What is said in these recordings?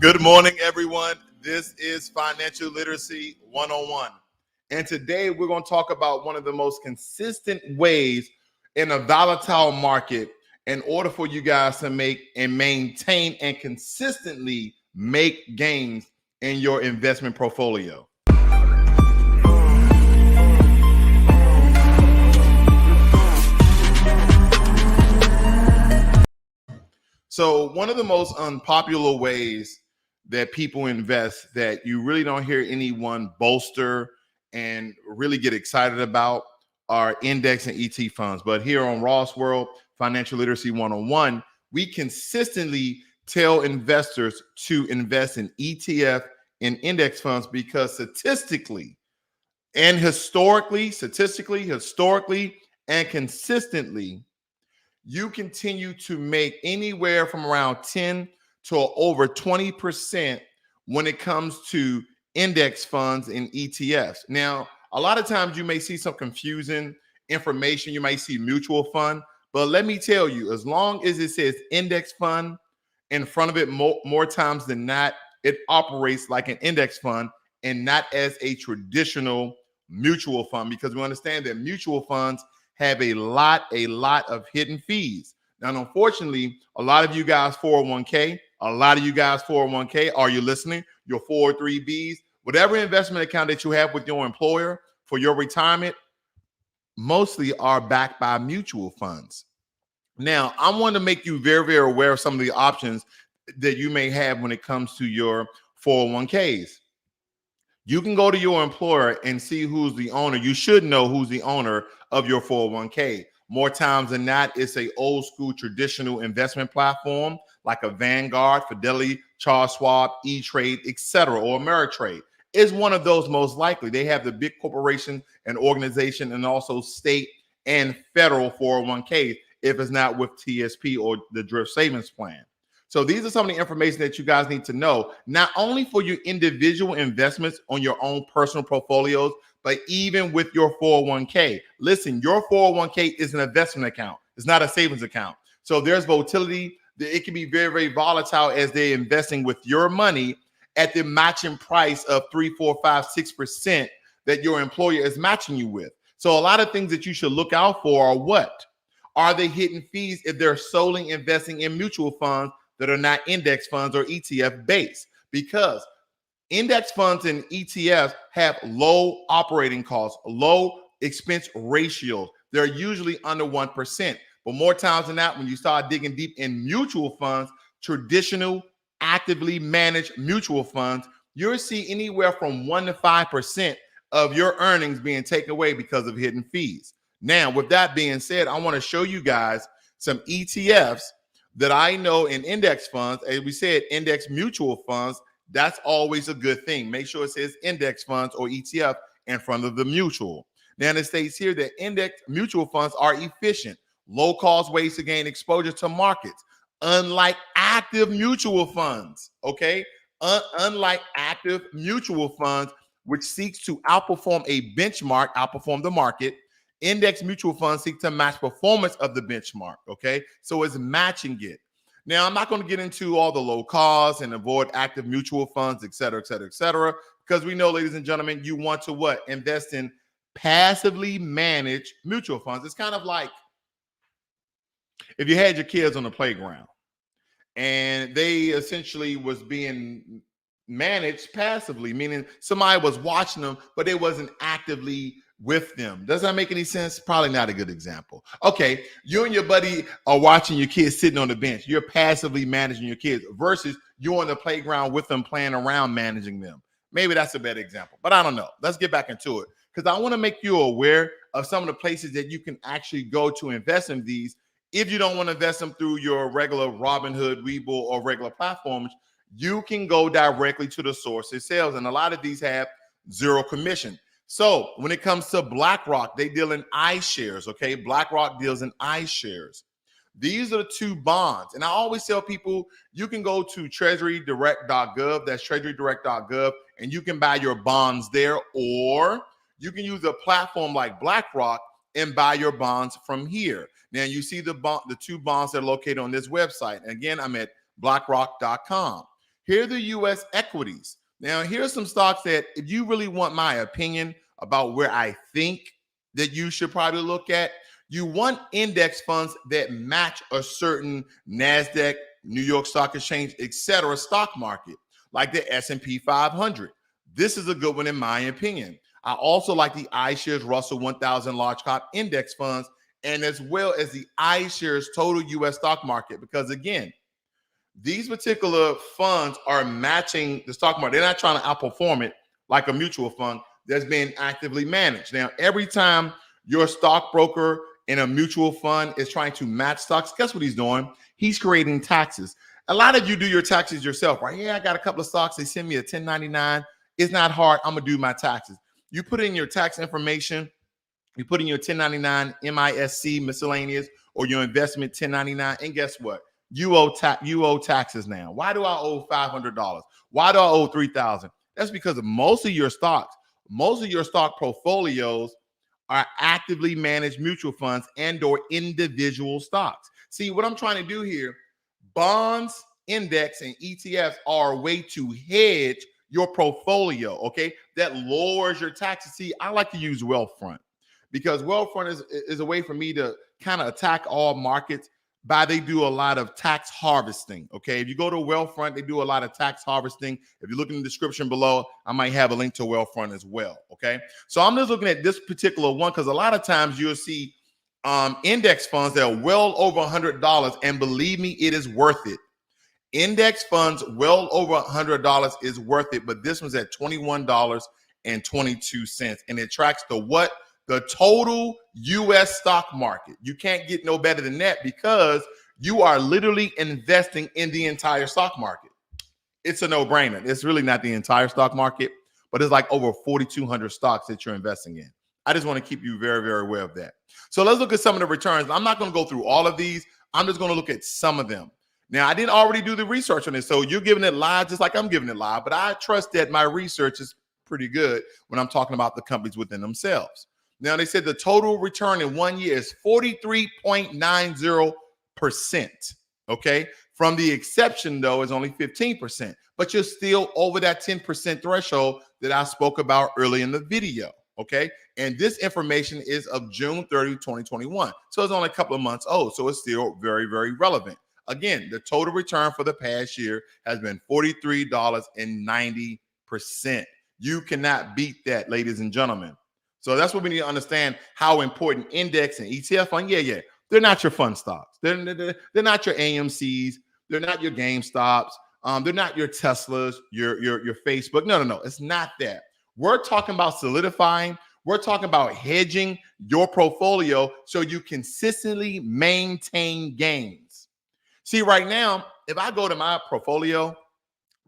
Good morning, everyone. This is Financial Literacy 101. And today we're going to talk about one of the most consistent ways in a volatile market in order for you guys to make and maintain and consistently make gains in your investment portfolio. So one of the most unpopular ways that people invest that you really don't hear anyone bolster and really get excited about are index and ETF funds. But here on Ross World Financial Literacy 101, we consistently tell investors to invest in ETF and index funds because statistically and historically and consistently, you continue to make anywhere from around 10 to over 20% when it comes to index funds and ETFs. Now, a lot of times you may see some confusing information. You might see mutual fund, but let me tell you, as long as it says index fund in front of it more times than not, it operates like an index fund and not as a traditional mutual fund, because we understand that mutual funds have a lot of hidden fees. Now, unfortunately, a lot of you guys 401k, are you listening? Your 403bs, whatever investment account that you have with your employer for your retirement, mostly are backed by mutual funds. Now, I want to make you very, very aware of some of the options that you may have when it comes to your 401ks. You can go to your employer and see who's the owner. You should know who's the owner of your 401k. More times than not, it's a old school traditional investment platform like a Vanguard, Fidelity, Schwab, E-Trade, etc., or Ameritrade. It's one of those most likely. They have the big corporation and organization and also state and federal 401k if it's not with TSP or the Drift Savings Plan. So these are some of the information that you guys need to know, not only for your individual investments on your own personal portfolios, but even with your 401k. Listen, your 401k is an investment account. It's not a savings account. So there's volatility. It can be very, very volatile as they're investing with your money at the matching price of 3, 4, 5, 6% that your employer is matching you with. So a lot of things that you should look out for are what? Are they hidden fees if they're solely investing in mutual funds that are not index funds or ETF based? Because index funds and ETFs have low operating costs, low expense ratios. They're usually under 1%. But more times than not, when you start digging deep in mutual funds, traditional, actively managed mutual funds, you'll see anywhere from 1 to 5% of your earnings being taken away because of hidden fees. Now, with that being said, I want to show you guys some ETFs that I know in index funds. As we said, index mutual funds, that's always a good thing. Make sure it says index funds or ETF in front of the mutual. Now, it states here that index mutual funds are efficient, low-cost ways to gain exposure to markets, unlike active mutual funds, okay? Unlike active mutual funds, which seeks to outperform a benchmark, outperform the market, index mutual funds seek to match performance of the benchmark, okay? So it's matching it. Now, I'm not going to get into all the low costs and avoid active mutual funds, et cetera, because we know, ladies and gentlemen, you want to what? Invest in passively managed mutual funds. It's kind of like if you had your kids on the playground and they essentially was being managed passively, meaning somebody was watching them, but they wasn't actively with them. Does that make any sense? Probably not a good example. Okay, you and your buddy are watching your kids sitting on the bench. You're passively managing your kids versus you're on the playground with them playing around managing them. Maybe that's a better example, but I don't know. Let's get back into it because I want to make you aware of some of the places that you can actually go to invest in these. If you don't want to invest them through your regular Robinhood, WeBull, or regular platforms, you can go directly to the source itself. And a lot of these have zero commission. So when it comes to BlackRock, they deal in iShares, okay? BlackRock deals in iShares. These are the two bonds. And I always tell people, you can go to treasurydirect.gov, that's treasurydirect.gov, and you can buy your bonds there, or you can use a platform like BlackRock and buy your bonds from here. Now you see the two bonds that are located on this website. And again, I'm at blackrock.com. Here are the U.S. equities. Now, here's some stocks that if you really want my opinion about where I think that you should probably look at, you want index funds that match a certain NASDAQ, New York Stock Exchange, etc. stock market, like the S&P 500. This is a good one in my opinion. I also like the iShares Russell 1000 Large Cap Index funds, and as well as the iShares Total U.S. Stock Market, because again, these particular funds are matching the stock market. They're not trying to outperform it like a mutual fund that's being actively managed. Now, every time your stockbroker in a mutual fund is trying to match stocks, guess what he's doing? He's creating taxes. A lot of you do your taxes yourself, right? Yeah, I got a couple of stocks. They send me a 1099. It's not hard. I'm going to do my taxes. You put in your tax information. You put in your 1099, MISC, miscellaneous, or your investment 1099. And guess what? You owe taxes now. Why do I owe $500? Why do I owe $3,000? That's because of most of your stock portfolios are actively managed mutual funds and or individual stocks. See, what I'm trying to do here, bonds, index, and ETFs are a way to hedge your portfolio, okay? That lowers your taxes. See, I like to use Wealthfront because Wealthfront is a way for me to kind of attack all markets by they do a lot of tax harvesting, okay? If you go to Wealthfront, they do a lot of tax harvesting. If you look in the description below, I might have a link to Wealthfront as well, okay? So I'm just looking at this particular one because a lot of times you'll see index funds that are well over $100, and believe me, it is worth it. Index funds well over $100 is worth it, but this one's at $21.22, and it tracks the what? The total U.S. stock market. You can't get no better than that because you are literally investing in the entire stock market. It's a no-brainer. It's really not the entire stock market, but it's like over 4,200 stocks that you're investing in. I just want to keep you very, very aware of that. So let's look at some of the returns. I'm not going to go through all of these. I'm just going to look at some of them. Now, I didn't already do the research on this, so you're giving it live just like I'm giving it live, but I trust that my research is pretty good when I'm talking about the companies within themselves. Now, they said the total return in 1 year is 43.90%, okay? From the exception, though, is only 15%, but you're still over that 10% threshold that I spoke about early in the video, okay? And this information is of June 30, 2021. So it's only a couple of months old, so it's still very, very relevant. Again, the total return for the past year has been $43.90. You cannot beat that, ladies and gentlemen. So that's what we need to understand, how important index and ETF fund. Yeah. They're not your fun stocks. They're not your AMCs. They're not your GameStops. They're not your Teslas, your Facebook. No. It's not that. We're talking about solidifying. We're talking about hedging your portfolio so you consistently maintain gains. See, right now, if I go to my portfolio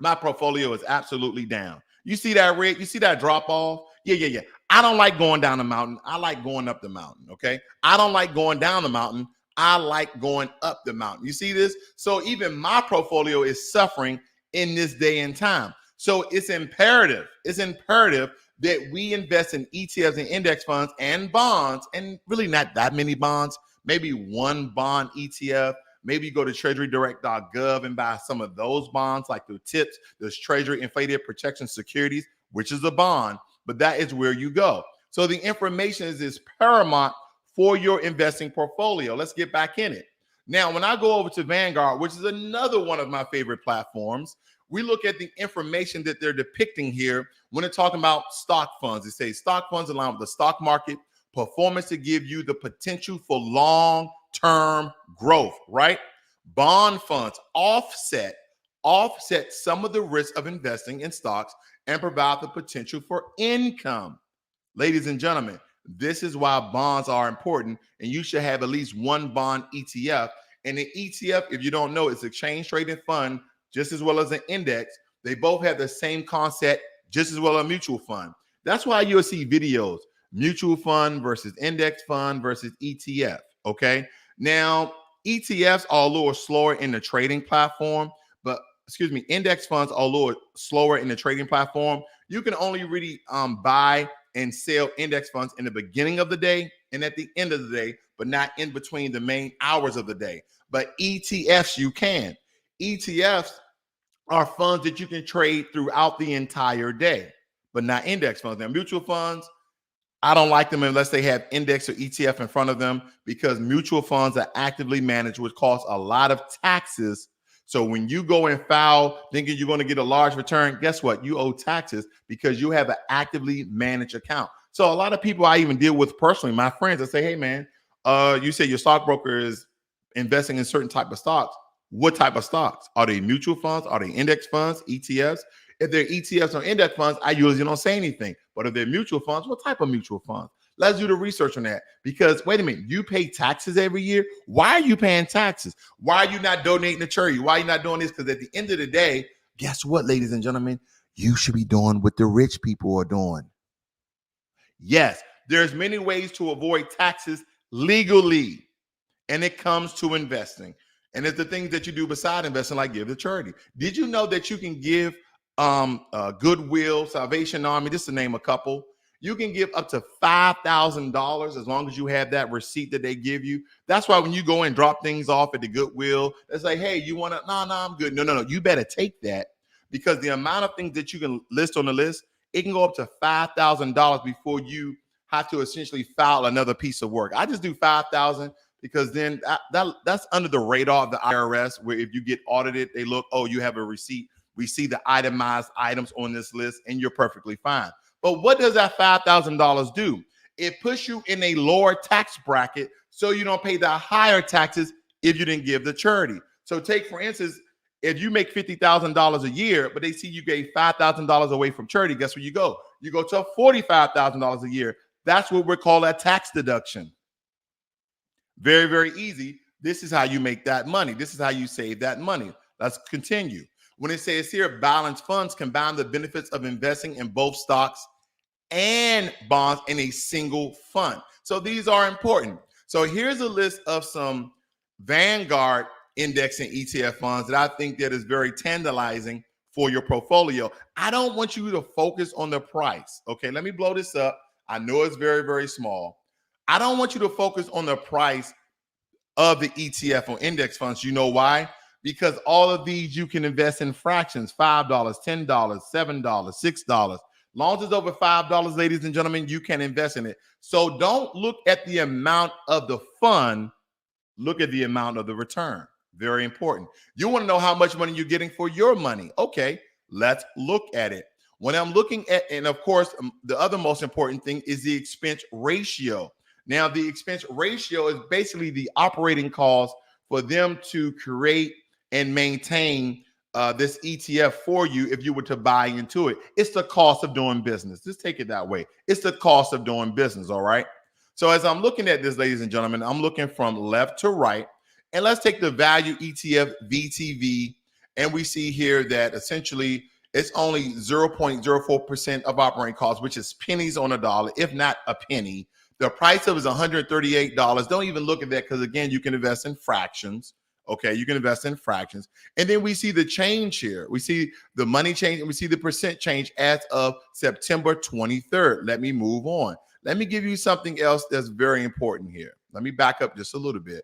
is absolutely down. You see that red? You see that drop off? Yeah. I don't like going down the mountain. I like going up the mountain, okay? I don't like going down the mountain. I like going up the mountain. You see this? So even my portfolio is suffering in this day and time. So it's imperative that we invest in ETFs and index funds and bonds, and really not that many bonds, maybe one bond ETF. Maybe you go to treasurydirect.gov and buy some of those bonds like the TIPS, those Treasury Inflated Protection Securities, which is a bond, but that is where you go. So the information is paramount for your investing portfolio. Let's get back in it. Now, when I go over to Vanguard, which is another one of my favorite platforms, we look at the information that they're depicting here when they're talking about stock funds. They say stock funds align with the stock market performance to give you the potential for long-term growth, right? Bond funds offset some of the risk of investing in stocks and provide the potential for income. Ladies and gentlemen, this is why bonds are important, and you should have at least one bond ETF. And the ETF, if you don't know, it's exchange traded fund just as well as an index. They both have the same concept, just as well as a mutual fund. That's why you'll see videos, mutual fund versus index fund versus ETF, okay? Now, ETFs are a little slower in the trading platform, but index funds are a little slower in the trading platform. You can only really buy and sell index funds in the beginning of the day and at the end of the day, but not in between the main hours of the day. But ETFs, you can. ETFs are funds that you can trade throughout the entire day, but not index funds. Now, mutual funds, I don't like them unless they have index or ETF in front of them, because mutual funds are actively managed, which costs a lot of taxes. So when you go and file thinking you're going to get a large return, guess what? You owe taxes because you have an actively managed account. So a lot of people I even deal with personally, my friends, I say, hey man, you say your stockbroker is investing in certain type of stocks. What type of stocks? Are they mutual funds? Are they index funds, ETFs? If they're ETFs or index funds, I usually don't say anything. But if they're mutual funds, what type of mutual funds? Let's do the research on that. Because wait a minute, you pay taxes every year. Why are you paying taxes? Why are you not donating to charity? Why are you not doing this? Because at the end of the day, guess what, ladies and gentlemen? You should be doing what the rich people are doing. Yes, there's many ways to avoid taxes legally, and it comes to investing. And it's the things that you do beside investing, like give to charity. Did you know that you can give Goodwill, Salvation Army, just to name a couple? You can give up to $5,000 as long as you have that receipt that they give you. That's why when you go and drop things off at the Goodwill, it's like, hey, you want to? No, I'm good. No. You better take that, because the amount of things that you can list on the list, it can go up to $5,000 before you have to essentially file another piece of work. I just do $5,000 because then that's under the radar of the IRS, where if you get audited, they look, oh, you have a receipt. We see the itemized items on this list, and you're perfectly fine. But what does that $5,000 do? It puts you in a lower tax bracket, so you don't pay the higher taxes if you didn't give the charity. So take, for instance, if you make $50,000 a year, but they see you gave $5,000 away from charity, guess where you go? You go to $45,000 a year. That's what we call a tax deduction. Very, very easy. This is how you make that money. This is how you save that money. Let's continue. When it says here, balanced funds combine the benefits of investing in both stocks and bonds in a single fund. So these are important. So here's a list of some Vanguard index and ETF funds that I think that is very tantalizing for your portfolio. I don't want you to focus on the price. Okay, let me blow this up. I know it's very, very small. I don't want you to focus on the price of the ETF or index funds. You know why? Because all of these you can invest in fractions, $5, $10, $7, $6. Long as it's over $5, ladies and gentlemen, you can invest in it. So don't look at the amount of the fund, look at the amount of the return. Very important. You want to know how much money you're getting for your money. Okay, let's look at it. When I'm looking at, and of course, the other most important thing is the expense ratio. Now, the expense ratio is basically the operating cost for them to create and maintain this ETF for you if you were to buy into it. It's the cost of doing business. Just take it that way. It's the cost of doing business, all right? So as I'm looking at this, ladies and gentlemen, I'm looking from left to right. And let's take the value ETF VTV. And we see here that essentially it's only 0.04% of operating costs, which is pennies on a dollar, if not a penny. The price of it is $138. Don't even look at that, because again, you can invest in fractions. Okay, you can invest in fractions. And then we see the change here. We see the money change, and we see the percent change as of September 23rd. Let me move on. Let me give you something else that's very important here. Let me back up just a little bit.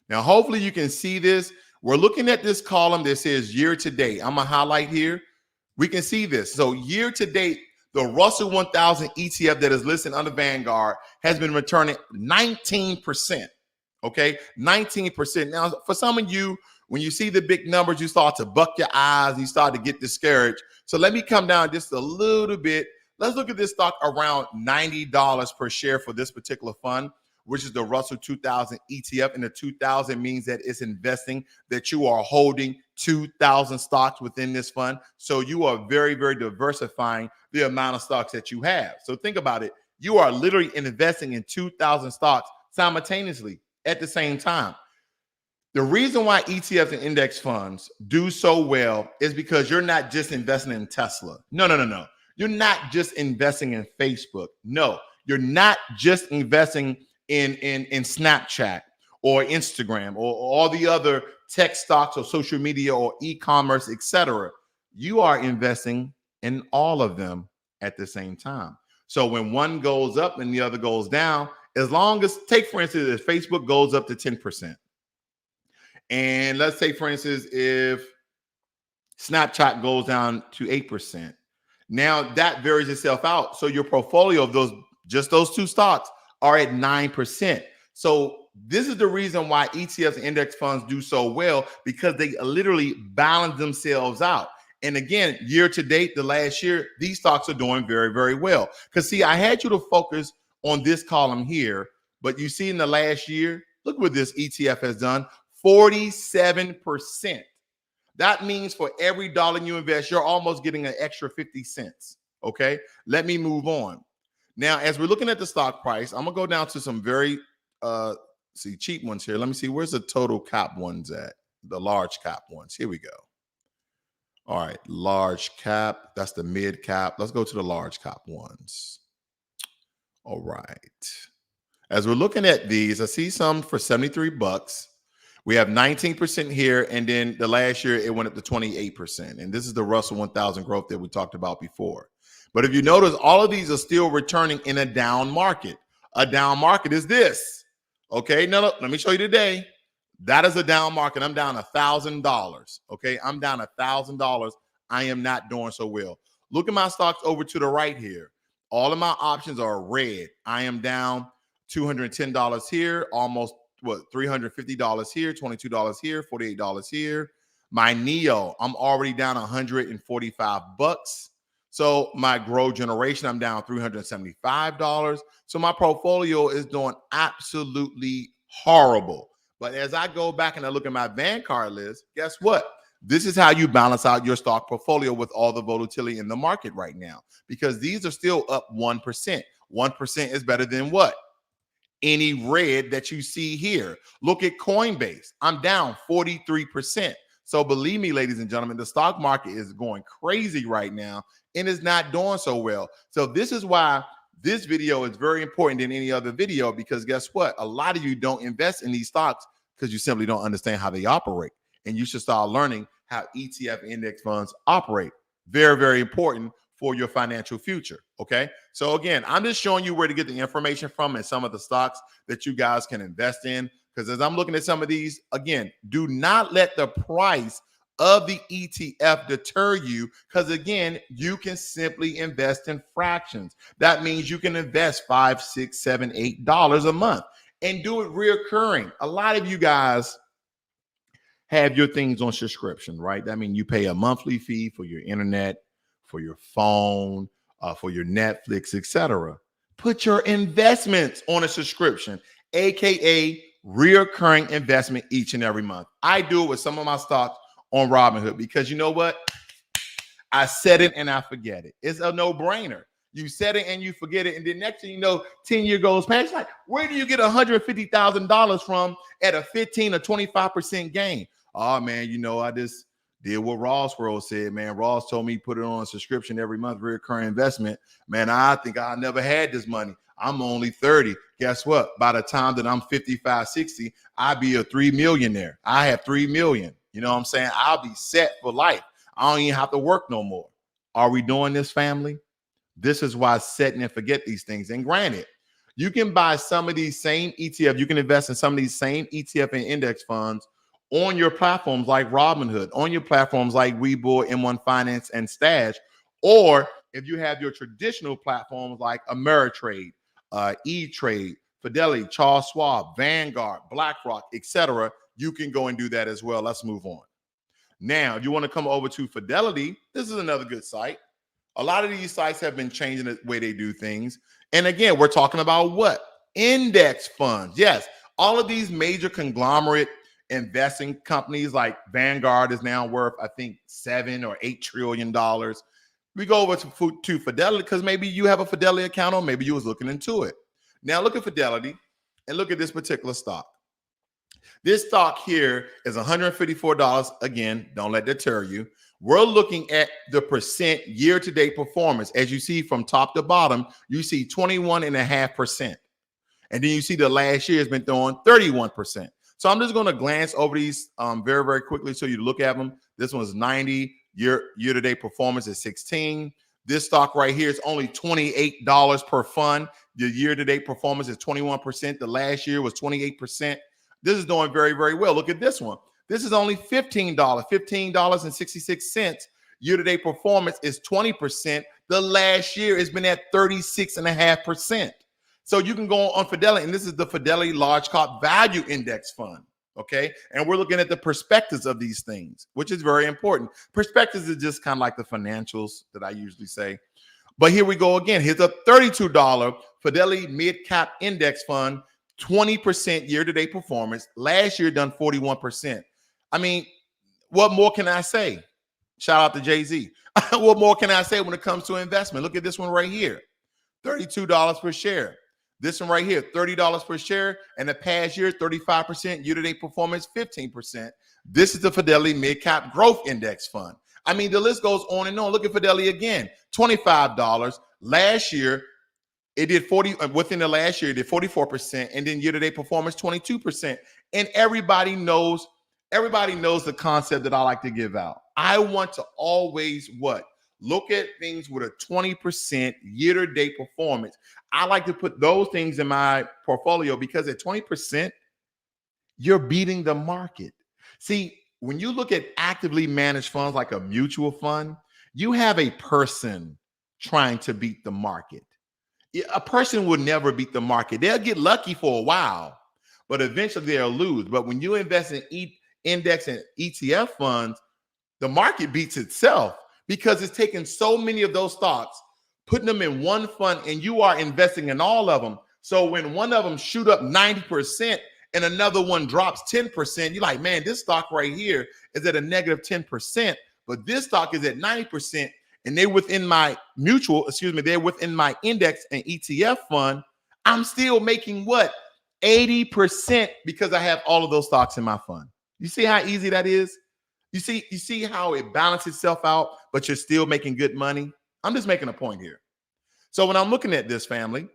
Now, hopefully you can see this. We're looking at this column that says year to date. I'm going to highlight here. We can see this. So year to date, the Russell 1000 ETF that is listed under Vanguard has been returning 19%. Okay, 19%. Now, for some of you, when you see the big numbers, you start to buck your eyes and you start to get discouraged. So let me come down just a little bit. Let's look at this stock around $90 per share for this particular fund, which is the Russell 2000 ETF. And the 2000 means that it's investing, that you are holding 2,000 stocks within this fund. So you are very, very diversifying the amount of stocks that you have. So think about it. You are literally investing in 2,000 stocks simultaneously at the same time. The reason why ETFs and index funds do so well is because you're not just investing in Tesla. No. You're not just investing in Facebook. No, you're not just investing in Snapchat or Instagram or all the other tech stocks or social media or e-commerce, etc. You are investing in all of them at the same time. So when one goes up and the other goes down, as long as, take for instance, if Facebook goes up to 10%, and let's say, for instance, if Snapchat goes down to 8%. Now that varies itself out. So your portfolio of those two stocks are at 9%. So this is the reason why ETFs and index funds do so well, because they literally balance themselves out. And again, year to date, the last year, these stocks are doing very, very well. Because see, I had you to focus on this column here, but you see in the last year, look what this ETF has done, 47%. That means for every dollar you invest, you're almost getting an extra 50 cents. Okay, let me move on. Now, as we're looking at the stock price, I'm gonna go down to some very cheap ones here. Let me see, where's the total cap ones at? The large cap ones. Here we go. All right, large cap. That's the mid cap. Let's go to the large cap ones. All right. As we're looking at these, I see some for 73 bucks. We have 19% here, and then the last year it went up to 28%. And this is the Russell 1000 growth that we talked about before. But if you notice, all of these are still returning in a down market. A down market is this. Okay, no, let me show you today. That is a down market. I'm down $1,000. Okay, I'm down $1,000. I am not doing so well. Look at my stocks over to the right here. All of my options are red. I am down $210 here, almost $350 here, $22 here, $48 here. My Neo, I'm already down 145 bucks. So my Grow Generation, I'm down $375. So my portfolio is doing absolutely horrible. But as I go back and I look at my Vanguard list, guess what? This is how you balance out your stock portfolio with all the volatility in the market right now, because these are still up 1%. 1% is better than what? Any red that you see here. Look at Coinbase. I'm down 43%. So believe me, ladies and gentlemen, the stock market is going crazy right now and is not doing so well. So this is why this video is very important than any other video, because guess what? A lot of you don't invest in these stocks because you simply don't understand how they operate. And you should start learning how ETF index funds operate. Very, very important for your financial future. Okay. So again, I'm just showing you where to get the information from and some of the stocks that you guys can invest in. Because as I'm looking at some of these, again, do not let the price of the ETF deter you, because again, you can simply invest in fractions. That means you can invest $5, $6, $7, $8 a month and do it reoccurring. A lot of you guys have your things on subscription, right? That means you pay a monthly fee for your internet, for your phone, for your Netflix, etc. Put your investments on a subscription, aka reoccurring investment each and every month. I do it with some of my stocks on Robinhood, because you know what? I set it and I forget it. It's a no-brainer. You set it and you forget it, and then next thing you know, 10 years goes past. Like, where do you get $150,000 from at a 15 or 25% gain? Oh man, you know, I just did what Ross World said, man. Ross told me put it on a subscription every month, recurring investment. Man, I think I never had this money. I'm only 30. Guess what? By the time that I'm 55, 60, I'll be a 3 millionaire. I have 3 million. You know what I'm saying? I'll be set for life. I don't even have to work no more. Are we doing this, family? This is why setting and forget these things. And granted, you can buy some of these same ETF. You can invest in some of these same ETF and index funds on your platforms like Robinhood, on your platforms like WeBull, M1 Finance, and Stash. Or if you have your traditional platforms like Ameritrade, E-Trade, Fidelity, Charles Schwab, Vanguard, BlackRock, etc., you can go and do that as well. Let's move on. Now, if you want to come over to Fidelity, this is another good site. A lot of these sites have been changing the way they do things. And again, we're talking about what? Index funds. Yes, all of these major conglomerate investing companies like Vanguard is now worth, I think, $7 or $8 trillion. We go over to Fidelity because maybe you have a Fidelity account, or maybe you was looking into it. Now look at Fidelity and look at this particular stock. This stock here is $154. Again, don't let that deter you. We're looking at the percent year-to-date performance. As you see from top to bottom, you see 21.5%. And then you see the last year has been throwing 31%. So I'm just going to glance over these very, very quickly so you look at them. This one's 90. Year-to-date performance is 16. This stock right here is only $28 per fund. The year-to-date performance is 21%. The last year was 28%. This is doing very, very well. Look at this one. This is only $15, $15.66. Year-to-date performance is 20%. The last year has been at 36.5%. So you can go on Fidelity, and this is the Fidelity Large Cap Value Index Fund. Okay. And we're looking at the perspectives of these things, which is very important. Perspectives is just kind of like the financials that I usually say. But here we go again. Here's a $32 Fidelity Mid Cap Index Fund, 20% year-to-date performance. Last year done 41%. I mean, what more can I say? Shout out to Jay-Z. What more can I say when it comes to investment? Look at this one right here. $32 per share. This one right here, $30 per share. And the past year, 35%. Year-to-date performance, 15%. This is the Fidelity Mid-Cap Growth Index Fund. I mean, the list goes on and on. Look at Fidelity again, $25. Last year, it did 40. Within the last year, it did 44%. And then year-to-date performance, 22%. And everybody knows the concept that I like to give out. I want to always what? Look at things with a 20% year-to-date performance. I like to put those things in my portfolio because at 20%, you're beating the market. See, when you look at actively managed funds like a mutual fund, you have a person trying to beat the market. A person will never beat the market. They'll get lucky for a while, but eventually they'll lose. But when you invest in index and ETF funds, the market beats itself because it's taking so many of those stocks, putting them in one fund, and you are investing in all of them. So when one of them shoot up 90% and another one drops 10%, you're like, man, this stock right here is at a negative 10%, but this stock is at 90%, and they're within my they're within my index and ETF fund. I'm still making what? 80% because I have all of those stocks in my fund. You see how easy that is? You see how it balances itself out, but you're still making good money? I'm just making a point here. So when I'm looking at this, family,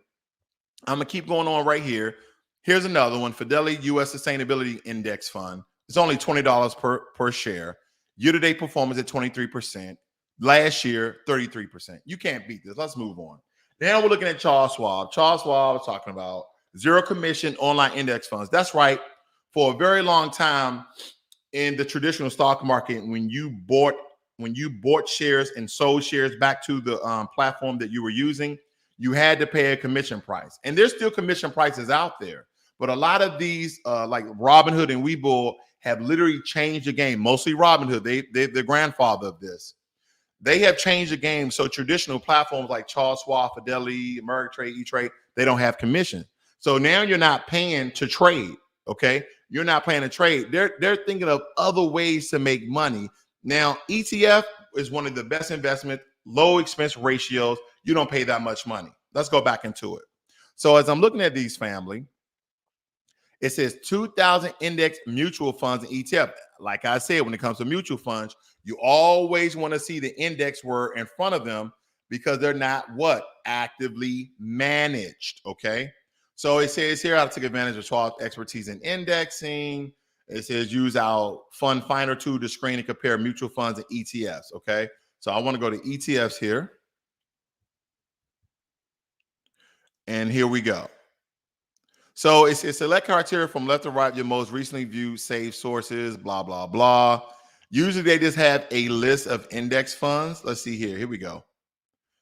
I'm going to keep going on right here. Here's another one, Fidelity U.S. Sustainability Index Fund. It's only $20 per share. Year-to-date performance at 23%. Last year, 33%. You can't beat this. Let's move on. Now we're looking at Charles Schwab. Charles Schwab is talking about zero commission online index funds. That's right. For a very long time in the traditional stock market, when you bought shares and sold shares back to the platform that you were using, you had to pay a commission price. And there's still commission prices out there. But a lot of these, like Robinhood and WeBull, have literally changed the game. Mostly Robinhood, they're the grandfather of this. They have changed the game. So traditional platforms like Charles Schwab, Fidelity, Ameritrade, E-Trade, they don't have commission. So now you're not paying to trade, okay? You're not paying to trade. They're thinking of other ways to make money. Now, ETF is one of the best investments, low expense ratios. You don't pay that much money. Let's go back into it. So as I'm looking at these, family, it says 2,000 index mutual funds and ETF. Like I said, when it comes to mutual funds, you always want to see the index word in front of them because they're not what? Actively managed, okay? So it says here, I took advantage of Schwab's expertise in indexing. It says use our fund finder tool to screen and compare mutual funds and ETFs, okay? So I want to go to ETFs here. And here we go. So it's select criteria from left to right, your most recently viewed saved sources, blah, blah, blah. Usually they just have a list of index funds. Let's see here. Here we go.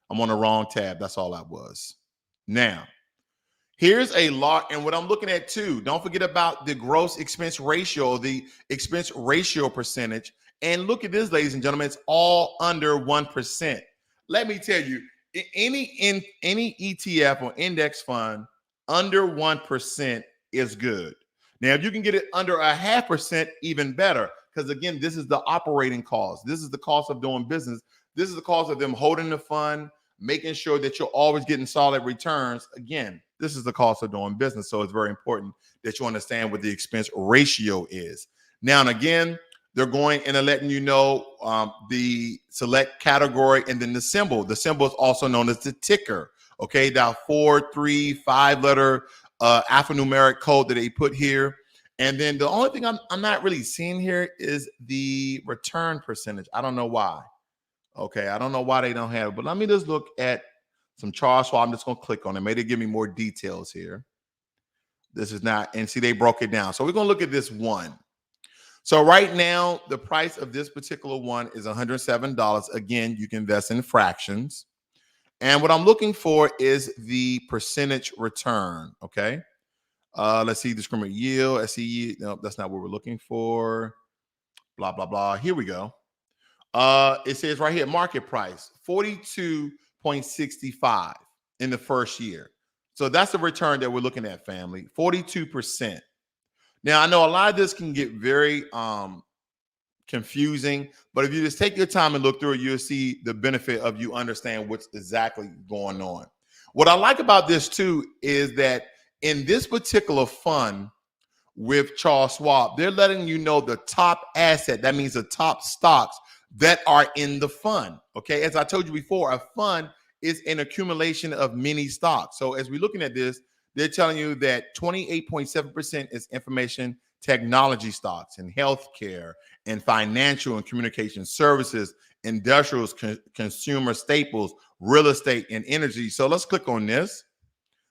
I'm on the wrong tab. That's all that was. Now, here's a lot. And what I'm looking at too, don't forget about the gross expense ratio, the expense ratio percentage. And look at this, ladies and gentlemen, it's all under 1%. Let me tell you, any ETF or index fund under 1% is good. Now, if you can get it under 0.5%, even better. Because again, this is the operating cost. This is the cost of doing business. This is the cost of them holding the fund, making sure that you're always getting solid returns. Again, this is the cost of doing business. So it's very important that you understand what the expense ratio is. Now, and again, they're going and they're letting you know the select category and then the symbol. The symbol is also known as the ticker. Okay, that 4, 3, 5-letter alphanumeric code that they put here. And then the only thing I'm not really seeing here is the return percentage. I don't know why. Okay, I don't know why they don't have it. But let me just look at some Charles Schwab. I'm just going to click on it. Maybe they give me more details here. This is not, and see, they broke it down. So we're going to look at this one. So right now, the price of this particular one is $107. Again, you can invest in fractions. And what I'm looking for is the percentage return. Okay. Let's see discriminant yield. SE. No, that's not what we're looking for. Blah, blah, blah. Here we go. It says right here, market price, 42.65 in the first year. So that's the return that we're looking at, family, 42%. Now, I know a lot of this can get very confusing, but if you just take your time and look through it, you'll see the benefit of you understand what's exactly going on. What I like about this too is that in this particular fund with Charles Schwab, they're letting you know the top asset. That means the top stocks that are in the fund. Okay. As I told you before, a fund is an accumulation of many stocks. So as we're looking at this, they're telling you that 28.7% is information technology stocks and healthcare and financial and communication services, industrials, consumer staples, real estate, and energy. So let's click on this.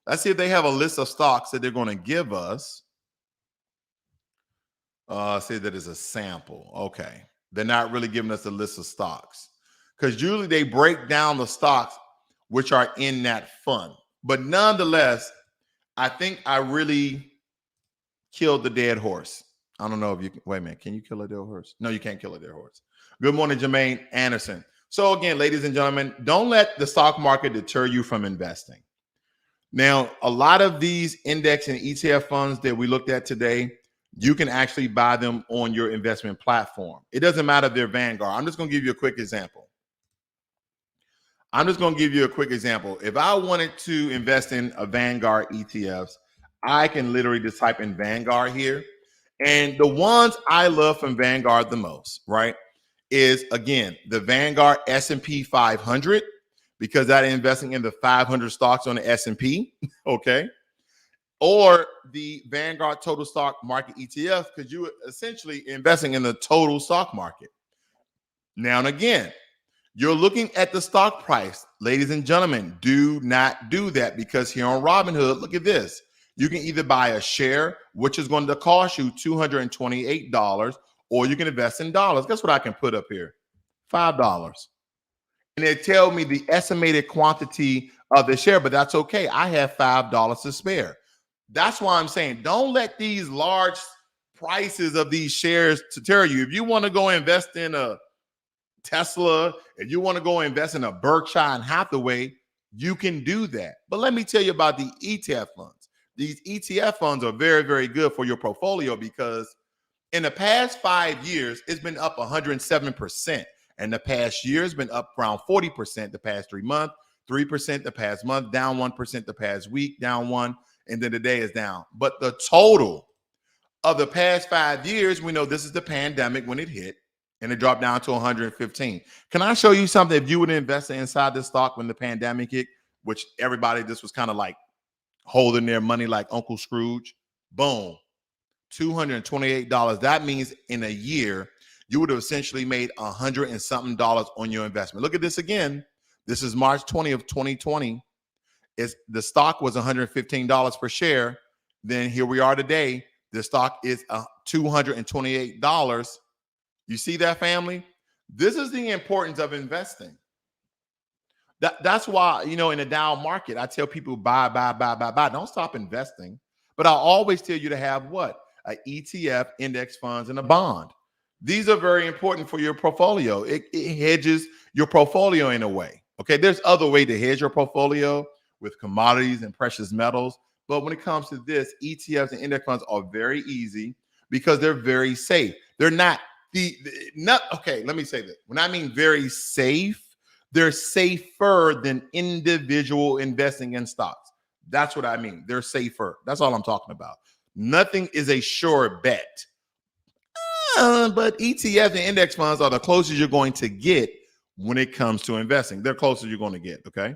Let's see if they have a list of stocks that they're going to give us. Say that is a sample. Okay. They're not really giving us a list of stocks because usually they break down the stocks which are in that fund. But nonetheless, I think I really killed the dead horse. I don't know if you can. Wait a minute. Can you kill a dead horse? No, you can't kill a dead horse. Good morning, Jermaine Anderson. So again, ladies and gentlemen, don't let the stock market deter you from investing. Now, a lot of these index and ETF funds that we looked at today, you can actually buy them on your investment platform. It doesn't matter if they're Vanguard. I'm just going to give you a quick example. If I wanted to invest in a Vanguard ETFs, I can literally just type in Vanguard here. And the ones I love from Vanguard the most, right, is, again, the Vanguard S&P 500, because that is investing in the 500 stocks on the S&P, okay? Or the Vanguard Total Stock Market ETF, because you are essentially investing in the total stock market. Now and again, you're looking at the stock price. Ladies and gentlemen, do not do that, because here on Robinhood, look at this. You can either buy a share, which is going to cost you $228, or you can invest in dollars. Guess what I can put up here? $5. And it tells me the estimated quantity of the share, but that's okay. I have $5 to spare. That's why I'm saying don't let these large prices of these shares deter you. If you want to go invest in a Tesla, if you want to go invest in a Berkshire and Hathaway, you can do that. But let me tell you about the ETF funds. These ETF funds are very, very good for your portfolio, because in the past 5 years, it's been up 107%. And the past year has been up around 40% the past 3 months, 3% the past month, down 1% the past week, down 1%, and then today is down. But the total of the past 5 years, we know this is the pandemic when it hit, and it dropped down to 115. Can I show you something? If you would invest inside this stock when the pandemic hit, which everybody, this was kind of like holding their money like Uncle Scrooge, boom, $228. That means in a year, you would have essentially made $100 and something on your investment. Look at this again. This is March 20th, 2020. The stock was $115 per share. Then here we are today. The stock is $228. You see that, family? This is the importance of investing. That's why, in the down market, I tell people buy. Don't stop investing. But I always tell you to have what? An ETF, index funds, and a bond. These are very important for your portfolio. It hedges your portfolio in a way. Okay, there's other way to hedge your portfolio with commodities and precious metals. But when it comes to this, ETFs and index funds are very easy because they're very safe. They're not okay, let me say this. When I mean very safe, they're safer than individual investing in stocks. That's what I mean. They're safer. That's all I'm talking about. Nothing is a sure bet. But ETFs and index funds are the closest you're going to get when it comes to investing. They're closer you're going to get, okay?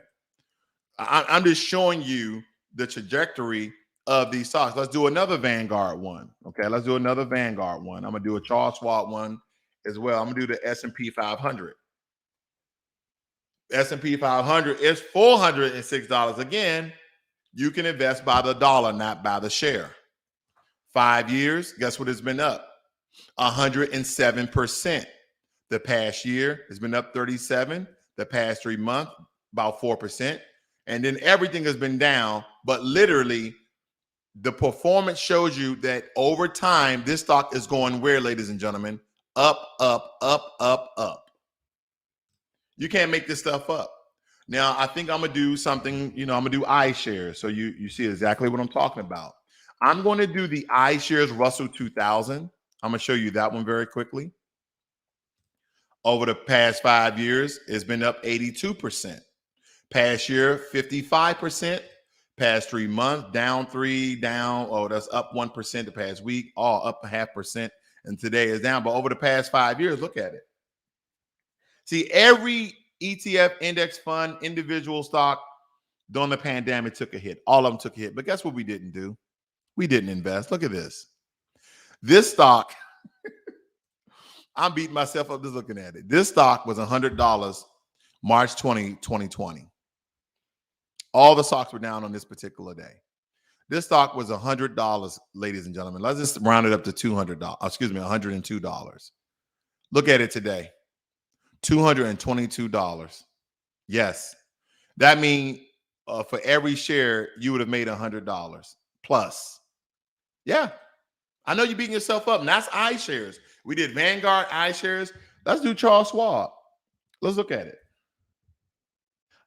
I'm just showing you the trajectory of these stocks. Let's do another Vanguard one, okay? Let's do another Vanguard one. I'm going to do a Charles Schwab one as well. I'm going to do the S&P 500. S&P 500 is $406. Again, you can invest by the dollar, not by the share. 5 years, guess what it's been up? 107%. The past year has been up 37. The past 3 months, about 4%. And then everything has been down. But literally, the performance shows you that over time, this stock is going where, ladies and gentlemen? Up, up, up, up, up. You can't make this stuff up. Now, I think I'm going to do something, I'm going to do iShares. So you see exactly what I'm talking about. I'm going to do the iShares Russell 2000. I'm going to show you that one very quickly. Over the past 5 years, it's been up 82%. Past year, 55%. Past 3 months, down 3, down. Oh, that's up 1% the past week, all up 0.5%. And today is down. But over the past 5 years, look at it. See, every ETF, index fund, individual stock during the pandemic took a hit. All of them took a hit. But guess what we didn't do? We didn't invest. Look at this. This stock, I'm beating myself up just looking at it. This stock was $100 March 20, 2020. All the stocks were down on this particular day. This stock was $100, ladies and gentlemen. Let's just round it up to $200. Excuse me, $102. Look at it today. $222. Yes. That means for every share, you would have made $100 plus. Yeah. I know you're beating yourself up, and that's iShares. We did Vanguard, iShares. Let's do Charles Schwab. Let's look at it.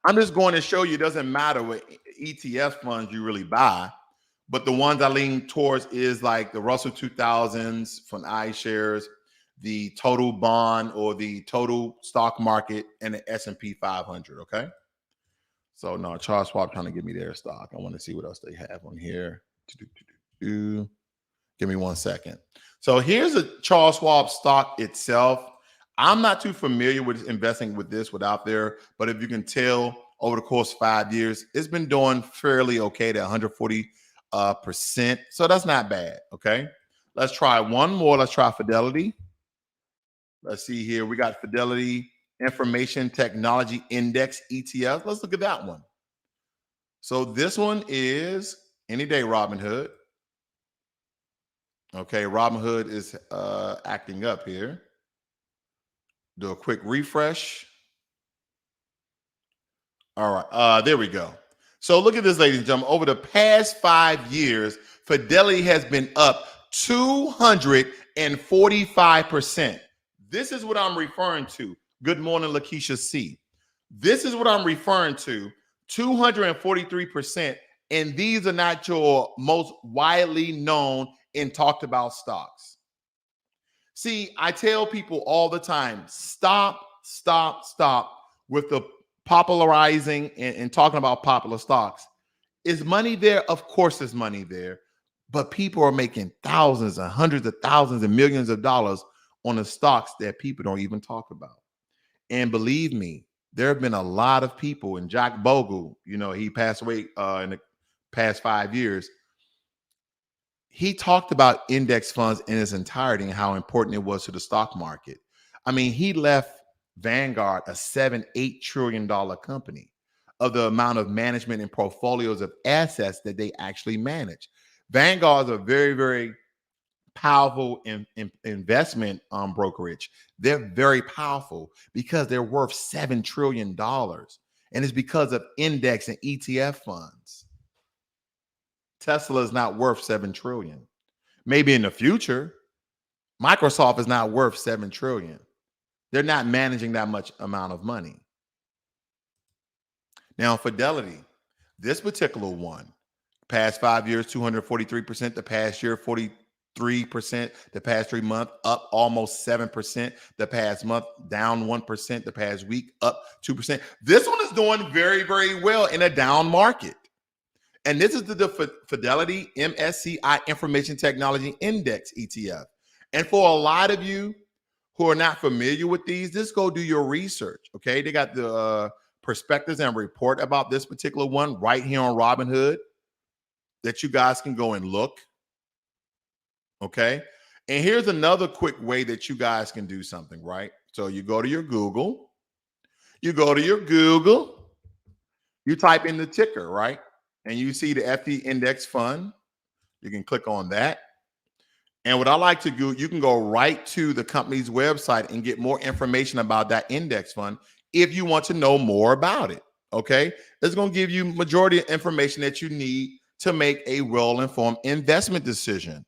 I'm just going to show you it doesn't matter what ETF funds you really buy, but the ones I lean towards is like the Russell 2000s from iShares, the total bond or the total stock market, and the S&P 500, okay? So no, Charles Schwab trying to give me their stock. I want to see what else they have on here. Give me 1 second. So here's a Charles Schwab stock itself. I'm not too familiar with investing with this without there, but if you can tell over the course of 5 years, it's been doing fairly okay to 140%. So that's not bad. Okay. Let's try one more. Let's try Fidelity. Let's see here. We got Fidelity Information Technology Index ETF. Let's look at that one. So this one is any day Robinhood. Okay, Robinhood is acting up here. Do a quick refresh. All right, there we go. So look at this, ladies and gentlemen. Over the past 5 years, Fidelity has been up 245%. This is what I'm referring to. Good morning, Lakeisha C. This is what I'm referring to, 243%. And these are not your most widely known and talked about stocks. See, I tell people all the time, stop with the popularizing and talking about popular stocks. Is money there? Of course there's money there. But people are making thousands and hundreds of thousands and millions of dollars on the stocks that people don't even talk about. And believe me, there have been a lot of people, and Jack Bogle, he passed away in the past 5 years. He talked about index funds in its entirety and how important it was to the stock market. I mean, he left Vanguard a $7-8 trillion company of the amount of management and portfolios of assets that they actually manage. Vanguard is a very, very powerful investment brokerage. They're very powerful because they're worth $7 trillion. And it's because of index and ETF funds. Tesla is not worth $7 trillion. Maybe in the future, Microsoft is not worth $7 trillion. They're not managing that much amount of money. Now, Fidelity, this particular one, past 5 years, 243%. The past year, 43%. The past 3 months, up almost 7%. The past month, down 1%. The past week, up 2%. This one is doing very, very well in a down market. And this is the Fidelity MSCI Information Technology Index ETF. And for a lot of you who are not familiar with these, just go do your research, okay? They got the perspectives and report about this particular one right here on Robinhood that you guys can go and look, okay? And here's another quick way that you guys can do something, right? So you go to your Google. You type in the ticker, right? And you see the FD Index Fund. You can click on that. And what I like to do, you can go right to the company's website and get more information about that index fund if you want to know more about it. Okay. It's going to give you majority of information that you need to make a well-informed investment decision.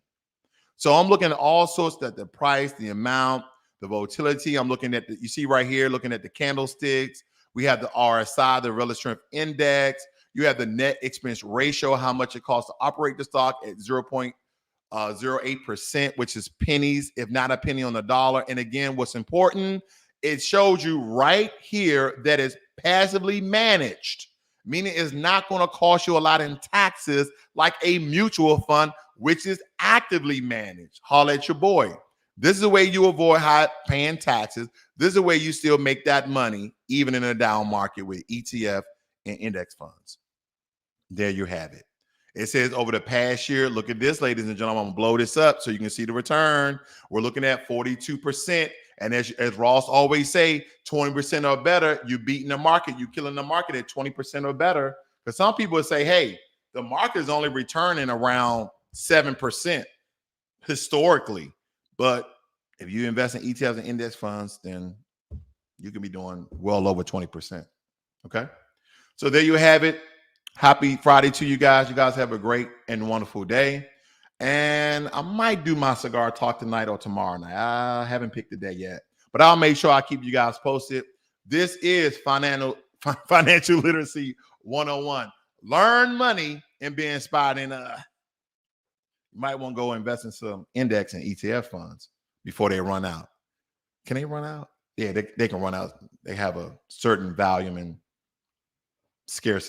So I'm looking at all sorts, that the price, the amount, the volatility. I'm looking at you see right here, looking at the candlesticks. We have the RSI, the relative strength index. You have the net expense ratio, how much it costs to operate the stock at 0.08%, which is pennies, if not a penny on the dollar. And again, what's important, it shows you right here that it's passively managed, meaning it's not going to cost you a lot in taxes like a mutual fund, which is actively managed. Holler at your boy. This is the way you avoid high paying taxes. This is the way you still make that money, even in a down market with ETF and index funds. There you have it. It says over the past year, look at this, ladies and gentlemen. I'm going to blow this up so you can see the return. We're looking at 42%. And as Ross always say, 20% or better, you're beating the market. You're killing the market at 20% or better. Because some people would say, hey, the market is only returning around 7% historically. But if you invest in ETFs and index funds, then you can be doing well over 20%. Okay. So there you have it. Happy Friday to you guys. You guys have a great and wonderful day. And I might do my cigar talk tonight or tomorrow night. I haven't picked the day yet, but I'll make sure I keep you guys posted. This is Financial Literacy 101. Learn money and be inspired. And you might want to go invest in some index and ETF funds before they run out. Can they run out? Yeah, they can run out. They have a certain volume and scarcity.